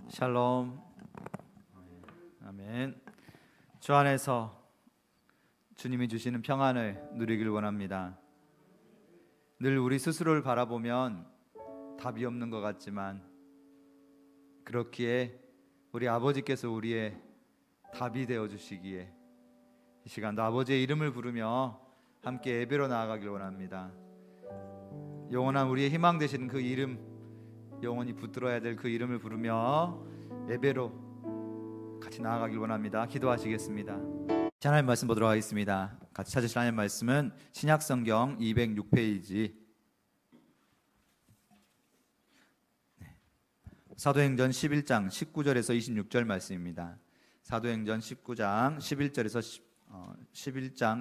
샬롬. 아멘. 주 안에서 주님이 주시는 평안을 누리길 원합니다. 늘 우리 스스로를 바라보면 답이 없는 것 같지만, 그렇기에 우리 아버지께서 우리의 답이 되어 주시기에 이 시간도 아버지의 이름을 부르며 함께 예배로 나아가길 원합니다. 영원한 우리의 희망 되시는 그 이름, 영원히 붙들어야 될 그 이름을 부르며 예배로 같이 나아가길 원합니다. 기도하시겠습니다. 하나님 말씀 보도록 하겠습니다. 같이 찾으실 하나님 말씀은 신약성경 206페이지 사도행전 11장 19절에서 26절 말씀입니다. 사도행전 19장 11장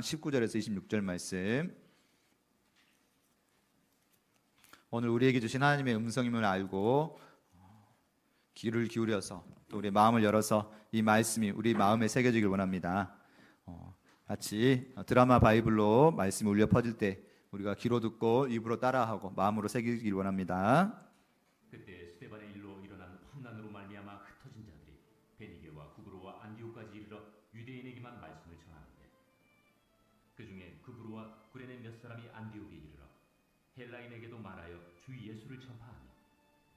19절에서 26절 말씀. 오늘 우리에게 주신 하나님의 음성임을 알고 귀를 기울여서 또 우리의 마음을 열어서 이 말씀이 우리 마음에 새겨지길 원합니다. 같이 드라마 바이블로 말씀이 울려 퍼질 때 우리가 귀로 듣고 입으로 따라하고 마음으로 새기길 원합니다. 그때 스데반의 일로 일어난 환난으로 말미암아 흩어진 자들이 베니게와 구브로와 안디옥까지 이르러 유대인에게만 말씀을 전하는데, 그 중에 구브로와 구레네 몇 사람이 안디옥에 이르러 헬라인에게도 말하여 주 예수를 전파하며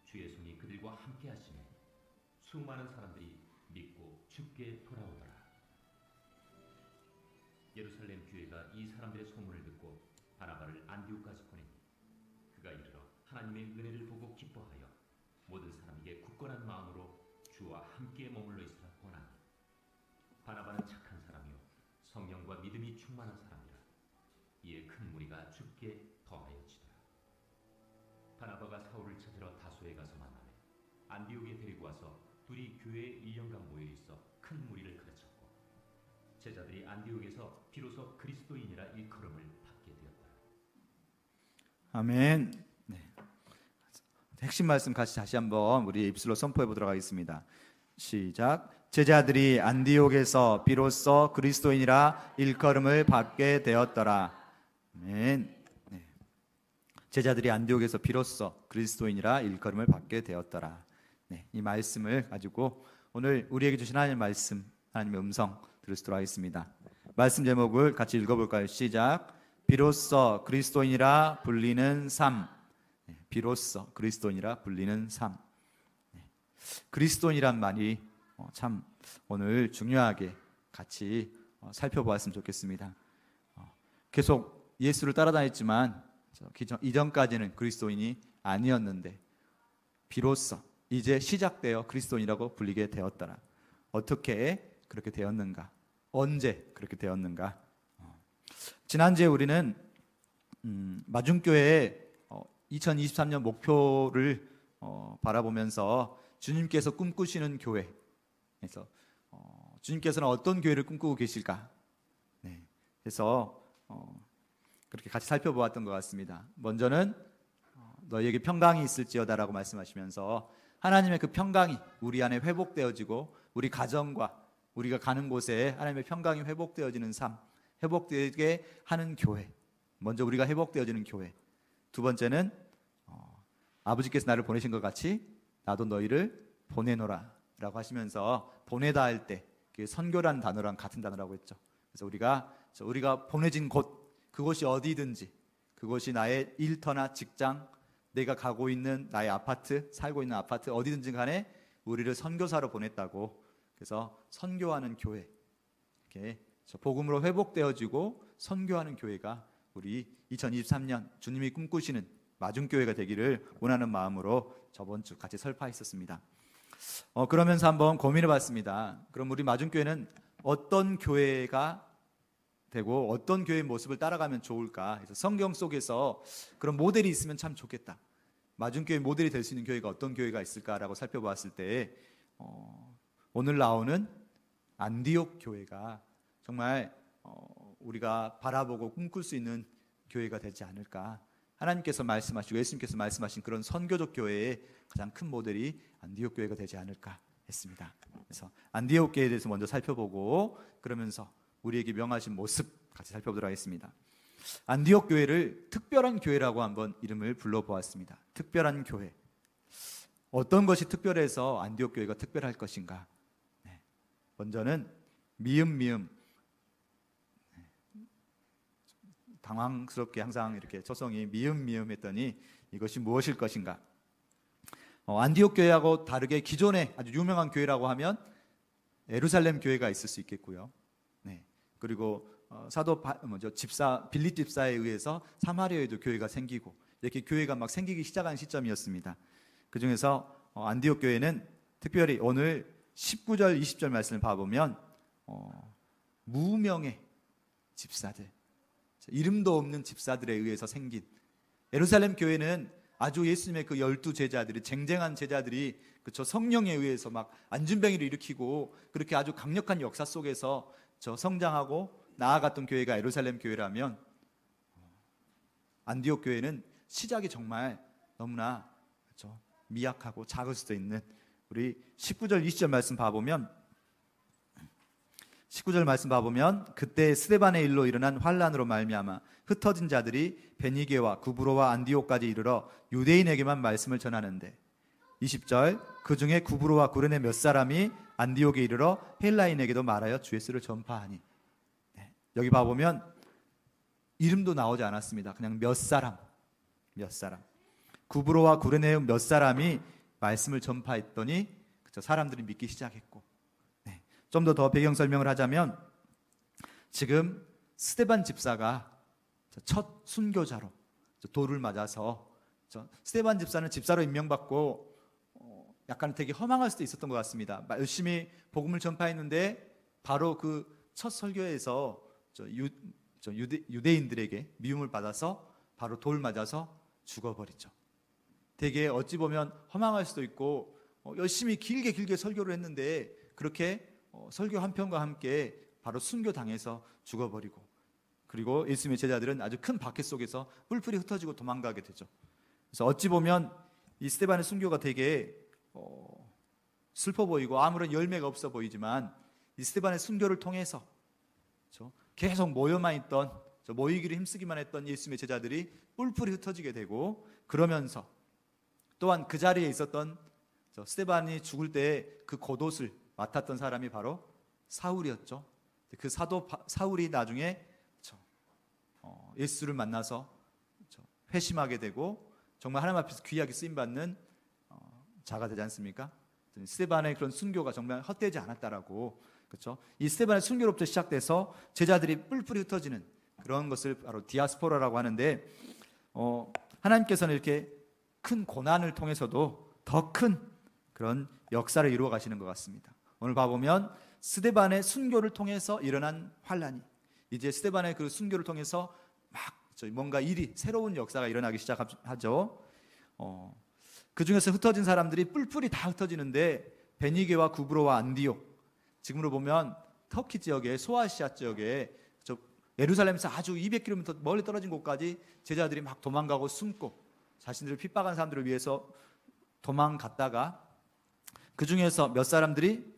주의 손이 그들과 함께 하시매 수많은 사람들이 믿고 주께 돌아오더라. 예루살렘 교회가 이 사람들의 소문을 듣고 바나바를 안디옥까지 보내니 그가 이르러 하나님의 은혜를 보고 기뻐하여 모든 사람에게 굳건한 마음으로 주와 함께 머물러 있으라 권하니, 바나바는 착한 사람이요 성령과 믿음이 충만한 사람이라. 이에 큰 무리가 주께 더하여지더라. 바나바가 사울을 찾으러 다소에 가서 만나매 안디옥에 데리고 와서 둘이 교회에 1년간 모여 있어 큰 무리를 가르쳤고, 제자들이 안디옥에서 비로소 그리스도인이라 일컬음을 받게 되었더라. 아멘. 네. 핵심 말씀 같이 다시 한번 우리 입술로 선포해 보도록 하겠습니다. 시작. 제자들이 안디옥에서 비로소 그리스도인이라 일컬음을 받게 되었더라. 아멘. 네. 제자들이 안디옥에서 비로소 그리스도인이라 일컬음을 받게 되었더라. 네, 이 말씀을 가지고 오늘 우리에게 주신 하나님의 말씀, 하나님의 음성 들을 수 있도록 하겠습니다. 말씀 제목을 같이 읽어볼까요? 시작. 비로소 그리스도인이라 불리는 삶. 네, 비로소 그리스도인이라 불리는 삶. 네, 그리스도인이란 말이 참 오늘 중요하게 같이 살펴보았으면 좋겠습니다. 계속 예수를 따라다녔지만 이전까지는 그리스도인이 아니었는데 비로소 이제 시작되어 그리스도인이라고 불리게 되었더라. 어떻게 그렇게 되었는가? 언제 그렇게 되었는가? 지난주에 우리는 마중교회의 2023년 목표를 바라보면서 주님께서 꿈꾸시는 교회, 그래서 주님께서는 어떤 교회를 꿈꾸고 계실까? 네, 그래서 그렇게 같이 살펴보았던 것 같습니다. 먼저는 너희에게 평강이 있을지어다라고 말씀하시면서 하나님의 그 평강이 우리 안에 회복되어지고 우리 가정과 우리가 가는 곳에 하나님의 평강이 회복되어지는 삶, 회복되게 하는 교회. 먼저 우리가 회복되어지는 교회. 두 번째는 아버지께서 나를 보내신 것 같이 나도 너희를 보내노라 라고 하시면서 보내다 할 때 선교라는 단어랑 같은 단어라고 했죠. 그래서 우리가 보내진 곳, 그곳이 어디든지, 그곳이 나의 일터나 직장, 내가 가고 있는 나의 아파트, 살고 있는 아파트 어디든지 간에 우리를 선교사로 보냈다고. 그래서 선교하는 교회, 이렇게 복음으로 회복되어지고 선교하는 교회가 우리 2023년 주님이 꿈꾸시는 마중교회가 되기를 원하는 마음으로 저번 주 같이 설파했었습니다. 그러면서 한번 고민해봤습니다. 그럼 우리 마중교회는 어떤 교회가 되고 어떤 교회의 모습을 따라가면 좋을까? 그래서 성경 속에서 그런 모델이 있으면 참 좋겠다. 마중교회 모델이 될 수 있는 교회가 어떤 교회가 있을까라고 살펴보았을 때 오늘 나오는 안디옥 교회가 정말 우리가 바라보고 꿈꿀 수 있는 교회가 되지 않을까. 하나님께서 말씀하시고 예수님께서 말씀하신 그런 선교적 교회의 가장 큰 모델이 안디옥 교회가 되지 않을까 했습니다. 그래서 안디옥 교회에 대해서 먼저 살펴보고 그러면서 우리에게 명하신 모습 같이 살펴보도록 하겠습니다. 안디옥 교회를 특별한 교회라고 한번 이름을 불러보았습니다. 특별한 교회. 어떤 것이 특별해서 안디옥 교회가 특별할 것인가? 먼저는 미음. 당황스럽게 항상 이렇게 초성이 미음 했더니 이것이 무엇일 것인가? 안디옥 교회하고 다르게 기존에 아주 유명한 교회라고 하면 예루살렘 교회가 있을 수 있겠고요. 그리고 사도 집사 빌립 집사에 의해서 사마리아에도 교회가 생기고 이렇게 교회가 막 생기기 시작한 시점이었습니다. 그 중에서 안디옥 교회는 특별히 오늘 19절 20절 말씀을 봐보면 무명의 집사들, 이름도 없는 집사들에 의해서 생긴 예루살렘 교회는 아주 예수님의 그 12제자들이 쟁쟁한 제자들이 그쵸 성령에 의해서 막 안진뱅이를 일으키고 그렇게 아주 강력한 역사 속에서 성장하고 나아갔던 교회가 예루살렘 교회라면 안디옥 교회는 시작이 정말 너무나 미약하고 작을 수도 있는 우리 19절 20절 말씀 봐보면 19절 말씀 봐보면 그때 스데반의 일로 일어난 환란으로 말미암아 흩어진 자들이 베니게와 구브로와 안디옥까지 이르러 유대인에게만 말씀을 전하는데 20절 그 중에 구브로와 구레네 몇 사람이 안디옥에 이르러 헬라인에게도 말하여 주 예수를 전파하니. 여기 봐보면 이름도 나오지 않았습니다. 그냥 몇 사람 구브로와 구레네 몇 사람이 말씀을 전파했더니 사람들이 믿기 시작했고, 좀 더 배경 설명을 하자면 지금 스데반 집사가 첫 순교자로 돌을 맞아서 스데반 집사는 집사로 임명받고 약간 되게 허망할 수도 있었던 것 같습니다. 열심히 복음을 전파했는데 바로 그 첫 설교에서 유대인들에게 미움을 받아서 바로 돌 맞아서 죽어버리죠. 되게 어찌 보면 허망할 수도 있고 열심히 길게 설교를 했는데 그렇게 설교 한 편과 함께 바로 순교당해서 죽어버리고, 그리고 예수님의 제자들은 아주 큰 박해 속에서 뿔뿔이 흩어지고 도망가게 되죠. 그래서 어찌 보면 이 스데반의 순교가 되게 슬퍼 보이고 아무런 열매가 없어 보이지만 이 스데반의 순교를 통해서 계속 모여만 있던 모이기를 힘쓰기만 했던 예수님의 제자들이 뿔뿔이 흩어지게 되고, 그러면서 또한 그 자리에 있었던 스데반이 죽을 때 그 겉옷을 맡았던 사람이 바로 사울이었죠. 그 사도 사울이 나중에 예수를 만나서 회심하게 되고 정말 하나님 앞에서 귀하게 쓰임받는 자가 되지 않습니까? 스데반의 그런 순교가 정말 헛되지 않았다라고, 그렇죠? 이 스데반의 순교로부터 시작돼서 제자들이 뿔뿔이 흩어지는 그런 것을 바로 디아스포라라고 하는데, 하나님께서는 이렇게 큰 고난을 통해서도 더 큰 그런 역사를 이루어 가시는 것 같습니다. 오늘 봐보면 스데반의 순교를 통해서 일어난 환란이 이제 스데반의 그 순교를 통해서 막 뭔가 새로운 역사가 일어나기 시작하죠. 그 중에서 흩어진 사람들이 뿔뿔이 다 흩어지는데 베니게와 구브로와 안디옥, 지금으로 보면 터키 지역에 소아시아 지역에 예루살렘에서 아주 200km 멀리 떨어진 곳까지 제자들이 막 도망가고 숨고 자신들을 핍박한 사람들을 위해서 도망갔다가 그 중에서 몇 사람들이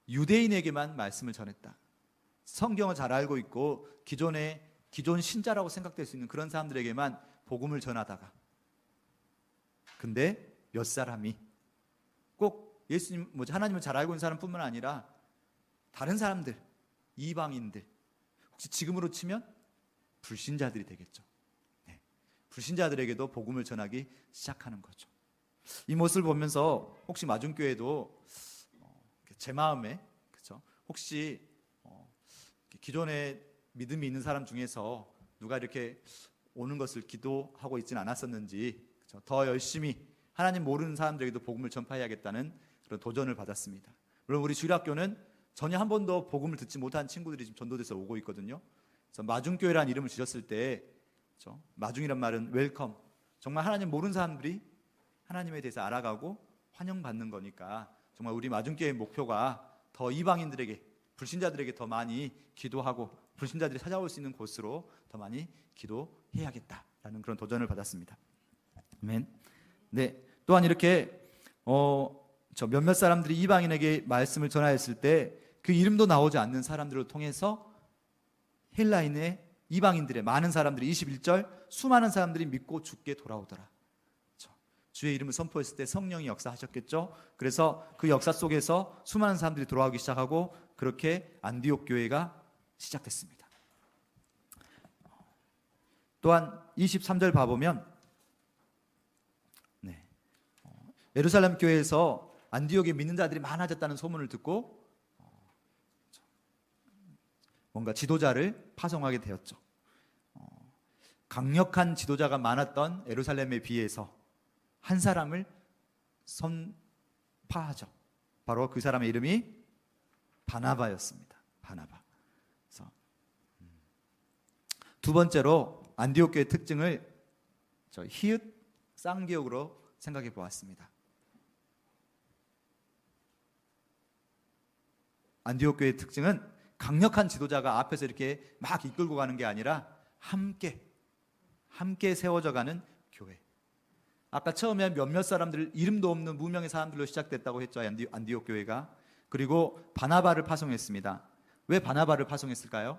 유대인에게만 말씀을 전했다. 성경을 잘 알고 있고 기존 신자라고 생각될 수 있는 그런 사람들에게만 복음을 전하다가, 근데 몇 사람이 꼭 예수님 하나님을 잘 알고 있는 사람뿐만 아니라 다른 사람들, 이방인들, 혹시 지금으로 치면 불신자들이 되겠죠. 불신자들에게도 복음을 전하기 시작하는 거죠. 이 모습을 보면서 혹시 마중교회도 제 마음에, 그렇죠? 혹시 기존에 믿음이 있는 사람 중에서 누가 이렇게 오는 것을 기도하고 있지는 않았었는지, 그렇죠? 더 열심히 하나님 모르는 사람들에게도 복음을 전파해야겠다는 그런 도전을 받았습니다. 물론 우리 주일학교는 전혀 한 번도 복음을 듣지 못한 친구들이 지금 전도돼서 오고 있거든요. 그래서 마중교회라는 이름을 지었을 때, 그렇죠? 마중이란 말은 웰컴, 정말 하나님 모르는 사람들이 하나님에 대해서 알아가고 환영받는 거니까 정말 우리 마중교회의 목표가 더 이방인들에게, 불신자들에게 더 많이 기도하고 불신자들이 찾아올 수 있는 곳으로 더 많이 기도해야겠다라는 그런 도전을 받았습니다. 아멘. 네, 또한 이렇게 저 몇몇 사람들이 이방인에게 말씀을 전하였을 때 그 이름도 나오지 않는 사람들을 통해서 헬라인의 이방인들의 많은 사람들이 21절 수많은 사람들이 믿고 주께 돌아오더라. 주의 이름을 선포했을 때 성령이 역사하셨겠죠. 그래서 그 역사 속에서 수많은 사람들이 돌아오기 시작하고 그렇게 안디옥 교회가 시작됐습니다. 또한 23절 봐보면 예루살렘 교회에서 안디옥에 믿는 자들이 많아졌다는 소문을 듣고 뭔가 지도자를 파송하게 되었죠. 강력한 지도자가 많았던 예루살렘에 비해서 한 사람을 선파하죠. 바로 그 사람의 이름이 바나바였습니다. 바나바. 그래서 두 번째로 안디옥 교회의 특징을 히읗 쌍기역으로 생각해 보았습니다. 안디옥 교회의 특징은 강력한 지도자가 앞에서 이렇게 막 이끌고 가는 게 아니라 함께 세워져 가는 교회. 아까 처음에 몇몇 사람들, 이름도 없는 무명의 사람들로 시작됐다고 했죠. 안디옥 교회가. 그리고 바나바를 파송했습니다. 왜 바나바를 파송했을까요?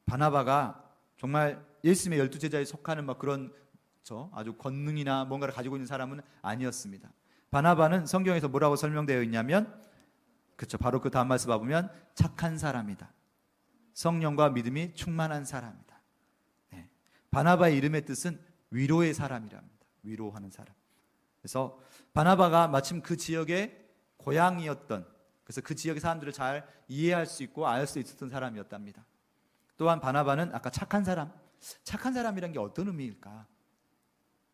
바나바가 정말 예수님의 12제자에 속하는 막 그런 아주 권능이나 뭔가를 가지고 있는 사람은 아니었습니다. 바나바는 성경에서 뭐라고 설명되어 있냐면 바로 그 다음 말씀 봐보면 착한 사람이다. 성령과 믿음이 충만한 사람이다. 네. 바나바의 이름의 뜻은 위로의 사람이랍니다. 위로하는 사람. 그래서 바나바가 마침 그 지역의 고향이었던, 그래서 그 지역의 사람들을 잘 이해할 수 있고 알 수 있었던 사람이었답니다. 또한 바나바는 아까 착한 사람이란 게 어떤 의미일까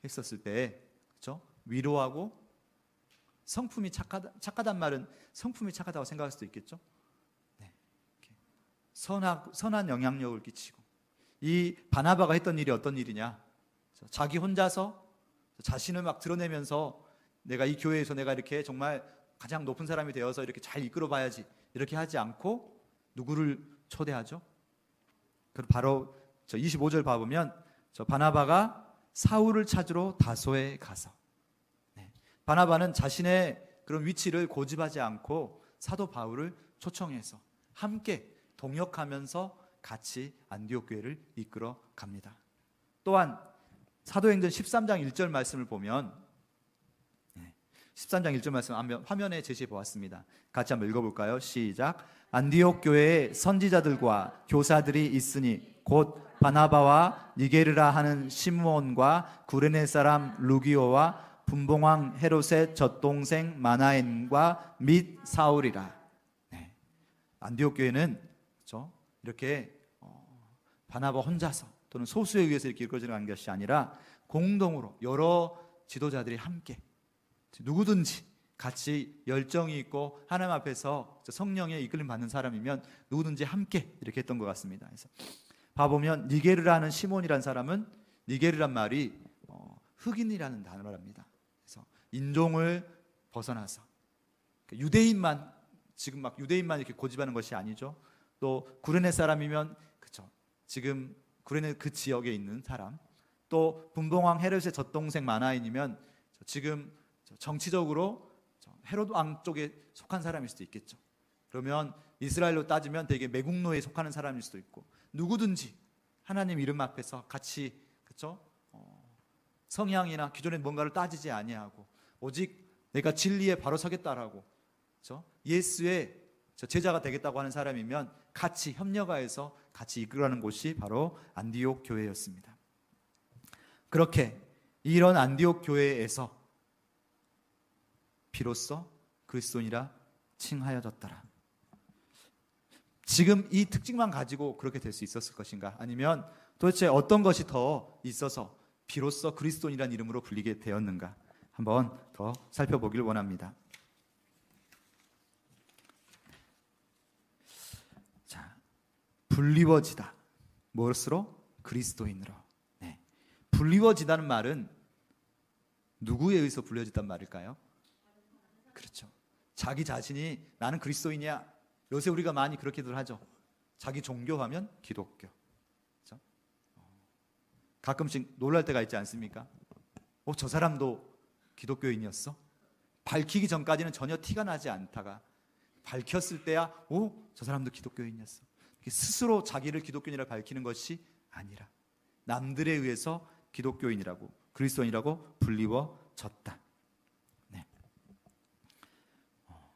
했었을 때, 그렇죠? 위로하고 성품이 착하단 말은 성품이 착하다고 생각할 수도 있겠죠. 네. 선한 영향력을 끼치고, 이 바나바가 했던 일이 어떤 일이냐? 자기 혼자서 자신을 막 드러내면서 내가 이 교회에서 내가 이렇게 정말 가장 높은 사람이 되어서 이렇게 잘 이끌어 봐야지, 이렇게 하지 않고 누구를 초대하죠? 바로 25절 봐보면 바나바가 사울을 찾으러 다소에 가서, 바나바는 자신의 그런 위치를 고집하지 않고 사도 바울을 초청해서 함께 동역하면서 같이 안디옥 교회를 이끌어 갑니다. 또한 사도행전 13장 1절 말씀을 보면 13장 1절 말씀 화면에 제시해 보았습니다. 같이 한번 읽어볼까요? 시작. 안디옥 교회에 선지자들과 교사들이 있으니 곧 바나바와 니게르라 하는 시므온과 구레네 사람 루기오와 분봉왕 헤롯의 젖동생 마나엔과 및 사울이라. 안디옥 교회는 이렇게 바나바 혼자서 또는 소수에 의해서 이렇게 이끌어지는 것이 아니라 공동으로 여러 지도자들이 함께, 누구든지 같이 열정이 있고 하나님 앞에서 성령의 이끌림 받는 사람이면 누구든지 함께 이렇게 했던 것 같습니다. 그래서 봐보면 니게르라는 시몬이라는 사람은, 니게르란 말이 흑인이라는 단어랍니다. 그래서 인종을 벗어나서 유대인만, 지금 막 유대인만 이렇게 고집하는 것이 아니죠. 또 구레네 사람이면 그렇죠, 지금 구레네 그 지역에 있는 사람, 또 분봉왕 헤롯의 젖동생 마나인이면 지금 정치적으로 헤롯 왕 쪽에 속한 사람일 수도 있겠죠. 그러면 이스라엘로 따지면 되게 매국노에 속하는 사람일 수도 있고, 누구든지 하나님 이름 앞에서 같이, 그렇죠, 성향이나 기존의 뭔가를 따지지 아니하고 오직 내가 진리에 바로 서겠다라고, 그렇죠, 예수의 제자가 되겠다고 하는 사람이면 같이 협력하여서 같이 이끌어가는 곳이 바로 안디옥 교회였습니다. 그렇게 이런 안디옥 교회에서 비로소 그리스도인이라 칭하여졌더라. 지금 이 특징만 가지고 그렇게 될 수 있었을 것인가? 아니면 도대체 어떤 것이 더 있어서 비로소 그리스도인이라는 이름으로 불리게 되었는가? 한번 더 살펴보길 원합니다. 자, 불리워지다. 무엇으로? 그리스도인으로. 네. 불리워지다는 말은 누구에 의해서 불려졌단 말일까요? 그렇죠. 자기 자신이 나는 그리스도인이야. 요새 우리가 많이 그렇게들 하죠. 자기 종교하면 기독교. 그렇죠? 가끔씩 놀랄 때가 있지 않습니까? 저 사람도 기독교인이었어? 밝히기 전까지는 전혀 티가 나지 않다가 밝혔을 때야 저 사람도 기독교인이었어. 스스로 자기를 기독교인이라 밝히는 것이 아니라 남들에 의해서 기독교인이라고, 그리스도인이라고 불리워졌다. 네.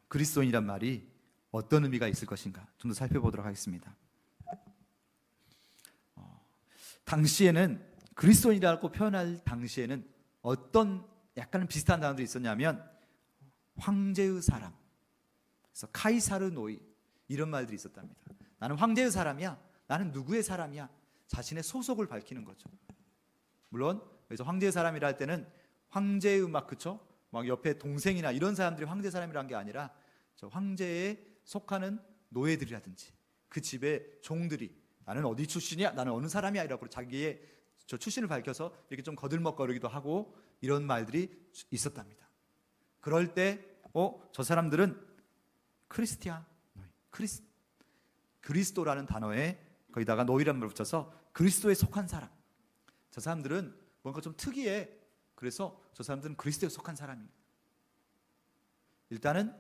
그리스도인이란 말이 어떤 의미가 있을 것인가 좀 더 살펴보도록 하겠습니다. 당시에는 그리스도인이라고 표현할 당시에는 어떤 약간 비슷한 단어들이 있었냐면 황제의 사람, 그래서 카이사르 노이, 이런 말들이 있었답니다. 나는 황제의 사람이야, 나는 누구의 사람이야, 자신의 소속을 밝히는 거죠. 물론 그래서 황제의 사람이라 할 때는 황제의 그쵸? 막 옆에 동생이나 이런 사람들이 황제 사람이란 게 아니라 저 황제에 속하는 노예들이라든지 그 집의 종들이 나는 어디 출신이야, 나는 어느 사람이야 이라고 자기의 저 출신을 밝혀서 이렇게 좀 거들먹거리기도 하고 이런 말들이 있었답니다. 그럴 때 저 사람들은 크리스티아, 그리스도라는 단어에 거기다가 노이라는 말 붙여서 그리스도에 속한 사람, 저 사람들은 뭔가 좀 특이해. 그래서 저 사람들은 그리스도에 속한 사람입니다. 일단은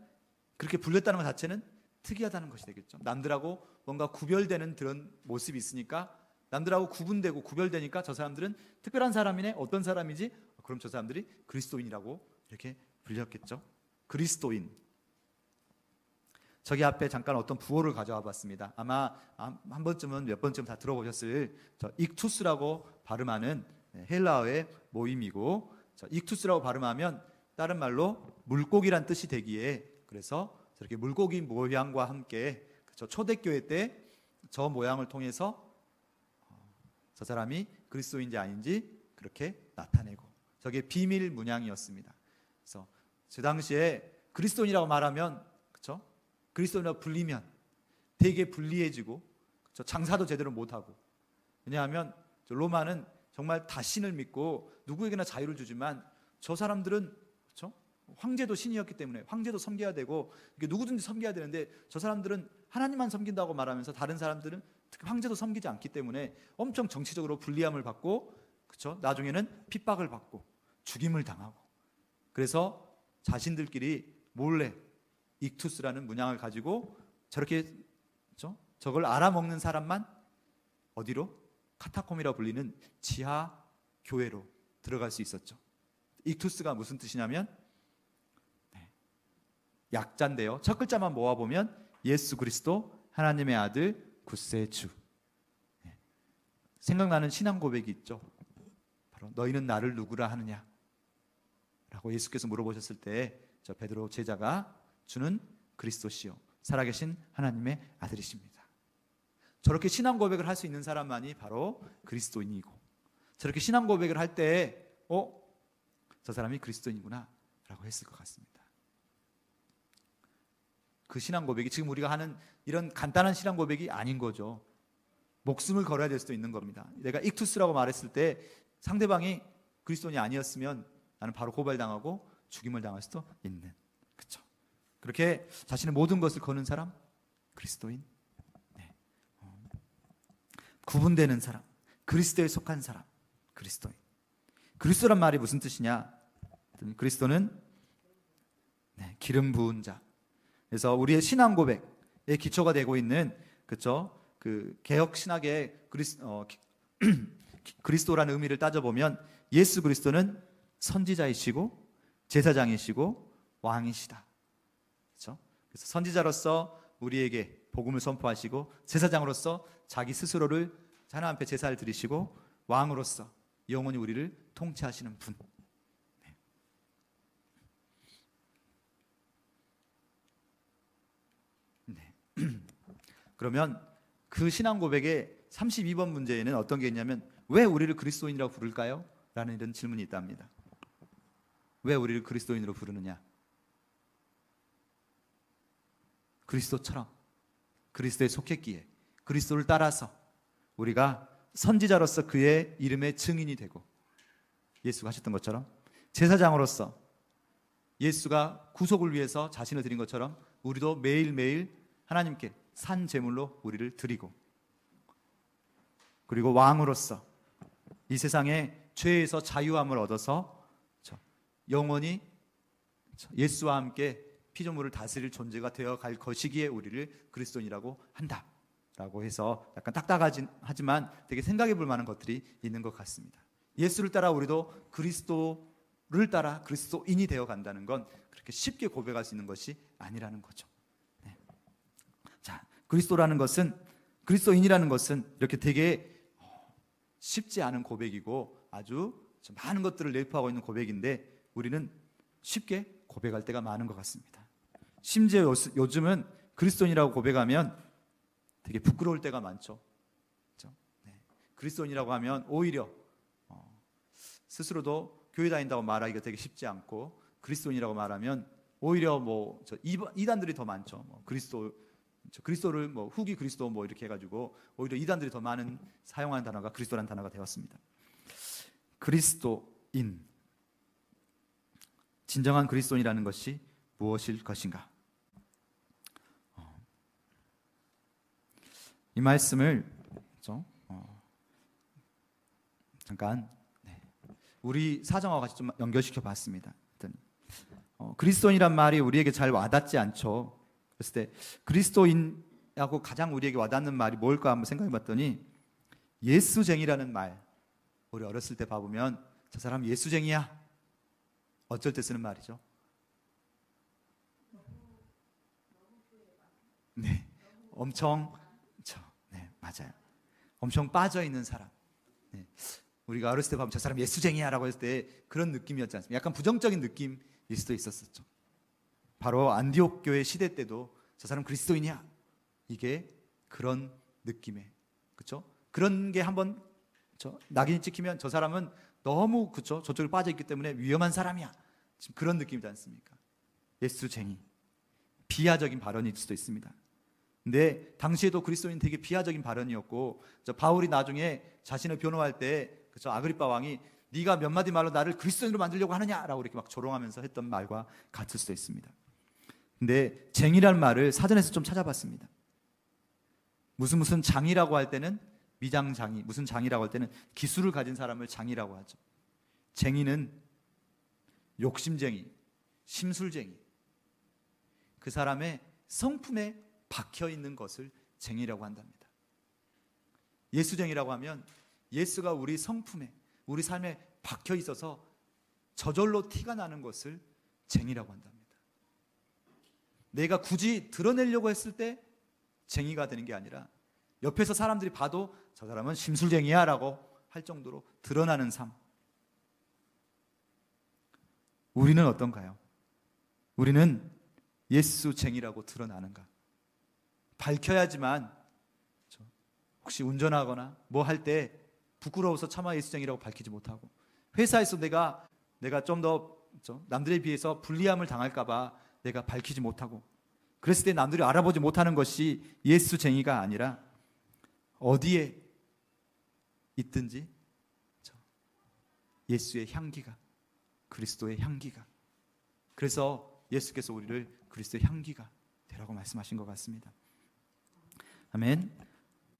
그렇게 불렸다는 것 자체는 특이하다는 것이 되겠죠. 남들하고 뭔가 구별되는 그런 모습이 있으니까, 남들하고 구분되고 구별되니까 저 사람들은 특별한 사람이네, 어떤 사람이지? 그럼 저 사람들이 그리스도인이라고 이렇게 불렸겠죠. 그리스도인. 저기 앞에 잠깐 어떤 부호를 가져와 봤습니다. 아마 한 번쯤은 몇 번쯤 다 들어보셨을 저 익투스라고 발음하는 헬라어의 모임이고, 저 익투스라고 발음하면 다른 말로 물고기란 뜻이 되기에, 그래서 저렇게 물고기 모양과 함께 저 초대교회 때 저 모양을 통해서 저 사람이 그리스도인지 아닌지 그렇게 나타내고, 저게 비밀 문양이었습니다. 그래서 그 당시에 그리스도인이라고 말하면, 그렇죠? 그리스도인이라고 불리면 되게 불리해지고, 그렇죠? 장사도 제대로 못하고. 왜냐하면 로마는 정말 다 신을 믿고 누구에게나 자유를 주지만 저 사람들은, 그렇죠? 황제도 신이었기 때문에 황제도 섬겨야 되고 누구든지 섬겨야 되는데, 저 사람들은 하나님만 섬긴다고 말하면서 다른 사람들은 특히 황제도 섬기지 않기 때문에 엄청 정치적으로 불리함을 받고, 그렇죠? 나중에는 핍박을 받고 죽임을 당하고, 그래서 자신들끼리 몰래 익투스라는 문양을 가지고 저렇게, 그렇죠? 저걸 알아먹는 사람만 어디로? 카타콤이라고 불리는 지하 교회로 들어갈 수 있었죠. 익투스가 무슨 뜻이냐면 약자인데요, 첫 글자만 모아보면 예수 그리스도 하나님의 아들 굳세 주. 생각나는 신앙 고백이 있죠. 바로 너희는 나를 누구라 하느냐 라고 예수께서 물어보셨을 때 저 베드로 제자가 주는 그리스도시요 살아계신 하나님의 아들이십니다. 저렇게 신앙 고백을 할 수 있는 사람만이 바로 그리스도인이고, 저렇게 신앙 고백을 할 때 저 사람이 그리스도인이구나 라고 했을 것 같습니다. 그 신앙 고백이 지금 우리가 하는 이런 간단한 신앙 고백이 아닌 거죠. 목숨을 걸어야 될 수도 있는 겁니다. 내가 익투스라고 말했을 때 상대방이 그리스도인이 아니었으면 나는 바로 고발당하고 죽임을 당할 수도 있는, 그렇죠? 그렇게 자신의 모든 것을 거는 사람, 그리스도인. 네. 구분되는 사람, 그리스도에 속한 사람, 그리스도인. 그리스도란 말이 무슨 뜻이냐? 그리스도는 기름 부은 자. 그래서 우리의 신앙 고백의 기초가 되고 있는, 그렇죠? 그 개혁 신학의 그리스도라는 의미를 따져보면 예수 그리스도는 선지자이시고 제사장이시고 왕이시다. 그렇죠? 그래서 선지자로서 우리에게 복음을 선포하시고, 제사장으로서 자기 스스로를 하나님 앞에 제사를 드리시고, 왕으로서 영원히 우리를 통치하시는 분. 네. 그러면 그 신앙 고백의 32번 문제에는 어떤 게 있냐면, 왜 우리를 그리스도인이라고 부를까요? 라는 이런 질문이 있답니다. 왜 우리를 그리스도인으로 부르느냐? 그리스도처럼, 그리스도에 속했기에, 그리스도를 따라서 우리가 선지자로서 그의 이름의 증인이 되고, 예수가 하셨던 것처럼 제사장으로서 예수가 구속을 위해서 자신을 드린 것처럼 우리도 매일매일 하나님께 산 제물로 우리를 드리고, 그리고 왕으로서 이 세상의 죄에서 자유함을 얻어서 영원히 예수와 함께 피조물을 다스릴 존재가 되어 갈 것이기에 우리를 그리스도인이라고 한다라고 해서 약간 딱딱하지만 되게 생각해 볼 만한 것들이 있는 것 같습니다. 예수를 따라 우리도 그리스도를 따라 그리스도인이 되어 간다는 건 그렇게 쉽게 고백할 수 있는 것이 아니라는 거죠. 네. 자, 그리스도인이라는 것은 이렇게 되게 쉽지 않은 고백이고 아주 많은 것들을 내포하고 있는 고백인데 우리는 쉽게 고백할 때가 많은 것 같습니다. 심지어 요즘은 그리스도인이라고 고백하면 되게 부끄러울 때가 많죠. 그렇죠? 네. 그리스도인이라고 하면 오히려 스스로도 교회 다닌다고 말하기가 되게 쉽지 않고, 그리스도인이라고 말하면 오히려 이단들이 더 많죠. 그리스도를 후기 그리스도 이렇게 해가지고 오히려 이단들이 더 많은 사용하는 단어가 그리스도라는 단어가 되었습니다. 그리스도인, 진정한 그리스도인이라는 것이 무엇일 것인가? 이 말씀을 잠깐 우리 사정과 같이 좀 연결시켜 봤습니다. 그리스도인이란 말이 우리에게 잘 와닿지 않죠. 그랬을 때 그리스도인하고 가장 우리에게 와닿는 말이 뭘까 한번 생각해 봤더니 예수쟁이라는 말, 우리 어렸을 때 봐보면 저 사람 예수쟁이야, 어쩔 때 쓰는 말이죠. 네, 맞아요. 엄청 빠져 있는 사람. 네. 우리가 어렸을 때 보면 저 사람 예수쟁이야라고 했을 때 그런 느낌이었지 않습니까? 약간 부정적인 느낌일 수도 있었었죠. 바로 안디옥 교회 시대 때도 저 사람 그리스도인이야, 이게 그런 느낌의, 그렇죠? 그런 게 한번 낙인이 찍히면 저 사람은 너무 저쪽에 빠져 있기 때문에 위험한 사람이야, 지금 그런 느낌이지 않습니까? 예수쟁이, 비하적인 발언일 수도 있습니다. 근데 당시에도 그리스도인 되게 비하적인 발언이었고, 바울이 나중에 자신을 변호할 때 아그리빠 왕이 네가 몇 마디 말로 나를 그리스도인으로 만들려고 하느냐라고 이렇게 막 조롱하면서 했던 말과 같을 수도 있습니다. 근데 쟁이란 말을 사전에서 좀 찾아봤습니다. 무슨 장이라고 할 때는 미장장이, 무슨 장이라고 할 때는 기술을 가진 사람을 장이라고 하죠. 쟁이는 욕심쟁이, 심술쟁이, 그 사람의 성품에 박혀 있는 것을 쟁이라고 한답니다. 예수쟁이라고 하면 예수가 우리 성품에, 우리 삶에 박혀 있어서 저절로 티가 나는 것을 쟁이라고 한답니다. 내가 굳이 드러내려고 했을 때 쟁이가 되는 게 아니라 옆에서 사람들이 봐도 저 사람은 심술쟁이야 라고 할 정도로 드러나는 삶. 우리는 어떤가요? 우리는 예수쟁이라고 드러나는가? 밝혀야지만, 혹시 운전하거나 뭐 할 때 부끄러워서 차마 예수쟁이라고 밝히지 못하고, 회사에서 내가 좀 더 남들에 비해서 불리함을 당할까 봐 내가 밝히지 못하고, 그랬을 때 남들이 알아보지 못하는 것이 예수쟁이가 아니라 어디에 있든지 예수의 향기가, 그리스도의 향기가, 그래서 예수께서 우리를 그리스도의 향기가 되라고 말씀하신 것 같습니다. 아멘.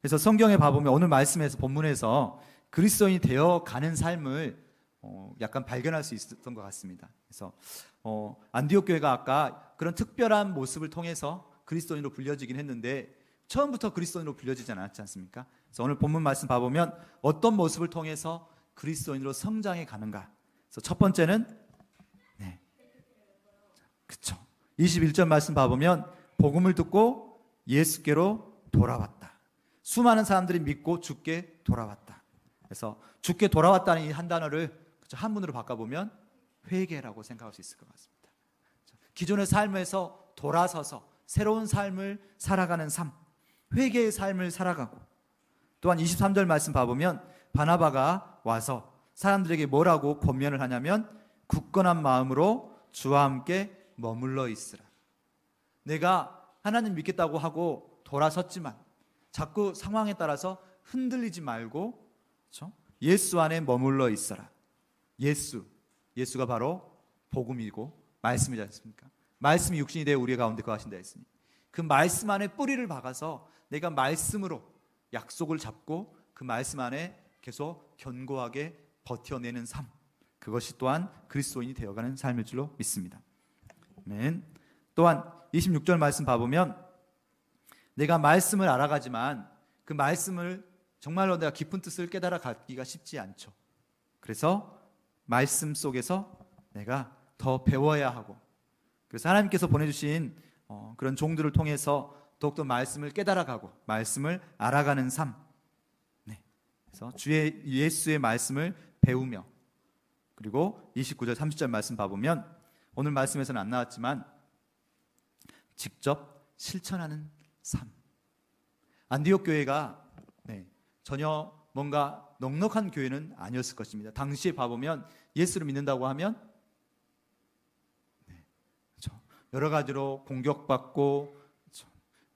그래서 성경에 봐보면 오늘 말씀에서, 본문에서 그리스도인이 되어 가는 삶을 약간 발견할 수 있었던 것 같습니다. 그래서 안디옥 교회가 아까 그런 특별한 모습을 통해서 그리스도인으로 불려지긴 했는데 처음부터 그리스도인으로 불려지지 않았지 않습니까? 그래서 오늘 본문 말씀 봐보면 어떤 모습을 통해서 그리스도인으로 성장해 가는가. 그래서 첫 번째는 그쵸, 21절 말씀 봐보면 복음을 듣고 예수께로 돌아왔다. 수많은 사람들이 믿고 주께 돌아왔다. 그래서 주께 돌아왔다는 이 한 단어를 한문으로 바꿔보면 회개라고 생각할 수 있을 것 같습니다. 기존의 삶에서 돌아서서 새로운 삶을 살아가는 삶, 회개의 삶을 살아가고, 또한 23절 말씀 봐보면 바나바가 와서 사람들에게 뭐라고 권면을 하냐면 굳건한 마음으로 주와 함께 머물러 있으라. 내가 하나님 믿겠다고 하고 돌아섰지만 자꾸 상황에 따라서 흔들리지 말고, 그렇죠? 예수 안에 머물러 있어라. 예수 예수가 바로 복음이고 말씀이지 않습니까? 말씀이 육신이 되어 우리 가운데 거하신다 했으니 그 말씀 안에 뿌리를 박아서 내가 말씀으로 약속을 잡고 그 말씀 안에 계속 견고하게 버텨내는 삶, 그것이 또한 그리스도인이 되어가는 삶일 줄로 믿습니다. 아멘. 또한 26절 말씀 봐보면 내가 말씀을 알아가지만 그 말씀을 정말로 내가 깊은 뜻을 깨달아 갖기가 쉽지 않죠. 그래서 말씀 속에서 내가 더 배워야 하고, 그래서 하나님께서 보내주신 그런 종들을 통해서 더욱더 말씀을 깨달아가고 말씀을 알아가는 삶, 그래서 주의 예수의 말씀을 배우며, 그리고 29절 30절 말씀 봐보면 오늘 말씀에서는 안 나왔지만 직접 실천하는 삶. 안디옥 교회가 전혀 뭔가 넉넉한 교회는 아니었을 것입니다. 당시에 봐보면 예수를 믿는다고 하면 여러 가지로 공격받고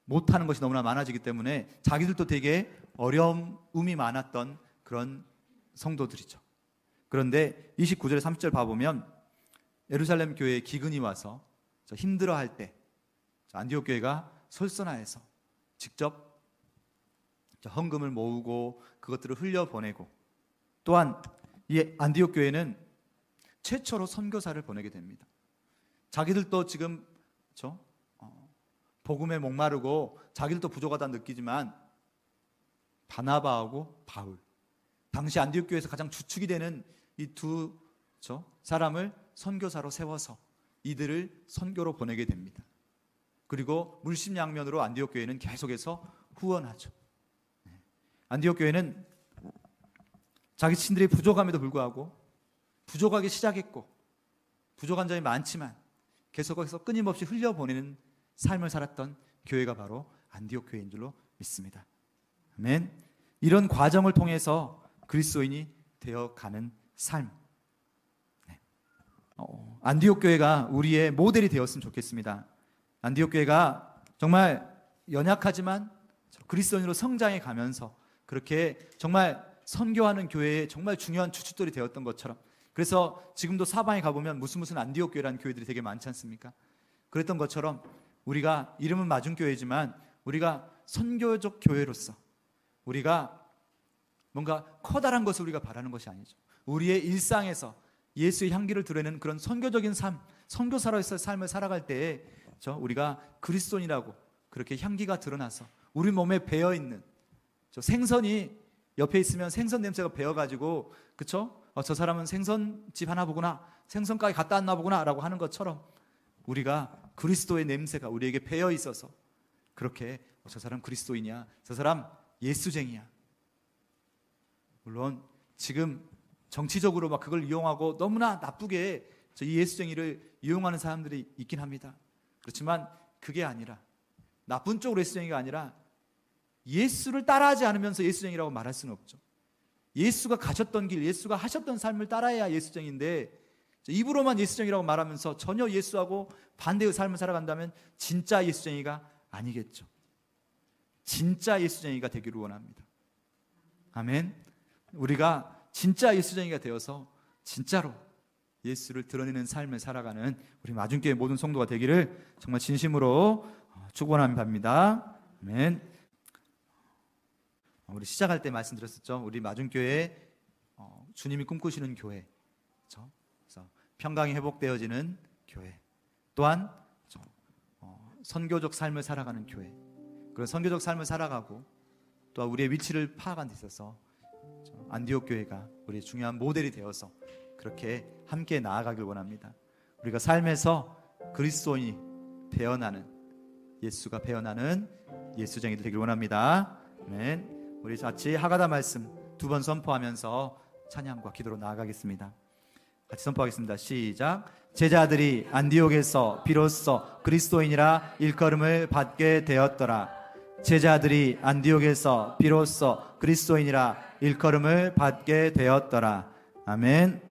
못하는 것이 너무나 많아지기 때문에 자기들도 되게 어려움이 많았던 그런 성도들이죠. 그런데 29절에 30절 봐보면 예루살렘 교회에 기근이 와서 힘들어할 때 안디옥 교회가 솔선하여서 직접 헌금을 모으고 그것들을 흘려보내고, 또한 이 안디옥 교회는 최초로 선교사를 보내게 됩니다. 자기들도 지금 복음에 목마르고 자기들도 부족하다 느끼지만 바나바하고 바울, 당시 안디옥 교회에서 가장 주축이 되는 이 두 사람을 선교사로 세워서 이들을 선교로 보내게 됩니다. 그리고 물심양면으로 안디옥 교회는 계속해서 후원하죠. 안디옥 교회는 자기 친들이 부족함에도 불구하고 부족하게 시작했고 부족한 점이 많지만 계속해서 끊임없이 흘려보내는 삶을 살았던 교회가 바로 안디옥 교회인 줄로 믿습니다. 아멘. 이런 과정을 통해서 그리스도인이 되어가는 삶, 안디옥 교회가 우리의 모델이 되었으면 좋겠습니다. 안디옥 교회가 정말 연약하지만 그리스도인으로 성장해 가면서 그렇게 정말 선교하는 교회의 정말 중요한 주축들이 되었던 것처럼, 그래서 지금도 사방에 가보면 무슨 안디옥 교회라는 교회들이 되게 많지 않습니까? 그랬던 것처럼 우리가 이름은 마중교회지만 우리가 선교적 교회로서 우리가 뭔가 커다란 것을 우리가 바라는 것이 아니죠. 우리의 일상에서 예수의 향기를 드러내는 그런 선교적인 삶, 선교사로서의 삶을 살아갈 때에 우리가 그리스도인이라고 그렇게 향기가 드러나서 우리 몸에 배어있는 생선이 옆에 있으면 생선 냄새가 배어가지고, 그쵸? 저 사람은 생선집 하나 보구나, 생선가게 갔다 왔나 보구나 라고 하는 것처럼 우리가 그리스도의 냄새가 우리에게 배어 있어서 그렇게 저 사람 그리스도인이야, 저 사람 예수쟁이야. 물론 지금 정치적으로 막 그걸 이용하고 너무나 나쁘게 이 예수쟁이를 이용하는 사람들이 있긴 합니다. 그렇지만 그게 아니라, 나쁜 쪽으로 예수쟁이가 아니라 예수를 따라하지 않으면서 예수쟁이라고 말할 수는 없죠. 예수가 가셨던 길, 예수가 하셨던 삶을 따라야 예수쟁인데, 입으로만 예수쟁이라고 말하면서 전혀 예수하고 반대의 삶을 살아간다면 진짜 예수쟁이가 아니겠죠. 진짜 예수쟁이가 되기를 원합니다. 아멘. 우리가 진짜 예수쟁이가 되어서 진짜로 예수를 드러내는 삶을 살아가는 우리 마중교회 모든 성도가 되기를 정말 진심으로 축원합니다. 아멘. 우리 시작할 때 말씀드렸었죠. 우리 마중교회 주님이 꿈꾸시는 교회, 그래서 평강이 회복되어지는 교회, 또한 선교적 삶을 살아가는 교회, 그런 선교적 삶을 살아가고 또 우리의 위치를 파악한 데 있어서 안디옥 교회가 우리의 중요한 모델이 되어서 그렇게 함께 나아가길 원합니다. 우리가 삶에서 그리스도인이 배어나는, 예수가 배어나는 예수쟁이들 되길 원합니다. 아멘. 우리 같이 하가다 말씀 2번 선포하면서 찬양과 기도로 나아가겠습니다. 같이 선포하겠습니다. 시작. 제자들이 안디옥에서 비로소 그리스도인이라 일컬음을 받게 되었더라. 제자들이 안디옥에서 비로소 그리스도인이라 일컬음을 받게 되었더라. 아멘.